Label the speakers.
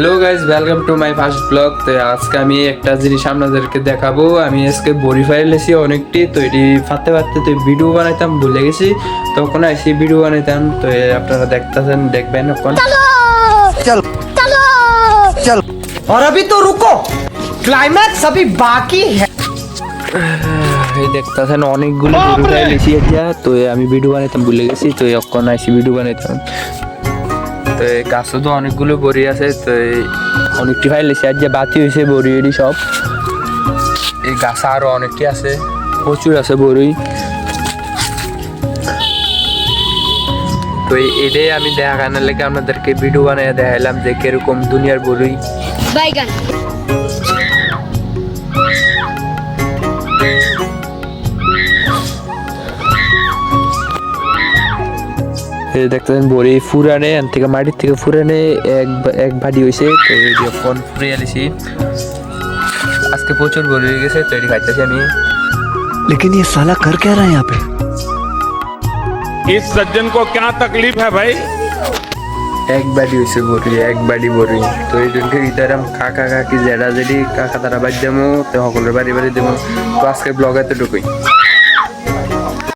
Speaker 1: Hello guys, welcome to my first blog. তো আজকে আমি একটা জিনিস আপনাদেরকে দেখাবো। আমি আজকে বড়ি ফাইলেছি অনেকটি, তো এটি ফাটতে ফাটতে তো ভিডিও বানাইতাম ভুলে গেছি, তখন এসে ভিডিও বানাইতাম। তো আপনারা দেখতেছেন, দেখবেন এখন।
Speaker 2: चल चलो चल और अभी तो रुको क्लाइमैक्स अभी बाकी है।
Speaker 1: এই দেখতেছেন অনেকগুলো গরু ফাইলেছি এতিয়া, তো আমি ভিডিও বানাইতাম ভুলে গেছি, তো এখন আইসি ভিডিও বানাইতাম। তো এই গাছও তো অনেকগুলো বড়ি আছে, তো অনেকটি ফাইলেছি আজ যে বাতি হয়েছে বড়ি এডি সব। এই গাছ আরো অনেকটি আছে, প্রচুর আছে বড়ি। তো এটাই আমি দেখানোর লেগে আপনাদেরকে ভিডিও বানিয়ে দেখাইলাম যে কিরকম দুনিয়ার বড়ি।
Speaker 3: বাইগান
Speaker 1: দেখতেছেন বড়ি ফুরানে এন থেকে মাটির থেকে ফুরানে এক ভাটি হয়েছে। তো এই এখন ফুরিয়ে আলিছি, আজকে প্রচুর বড়ি হয়ে গেছে, তো এটি খাইতেছি আমি।
Speaker 2: लेकिन ये साला कर क्या रहा है यहाँ पे?
Speaker 4: इस सज्जन को क्या तकलीफ है भाई?
Speaker 1: এক বাড়ি হয়েছে বড়ি, এক বাড়ি বড়ি। তো এই জন্য ইতারাম কাকা কাকি জেডা জেডি কাকা তারা বাড়ি দেবো, তো সকলের বাড়ি বাড়ি দেবো। তো আজকে ব্লগ এতটুকুই।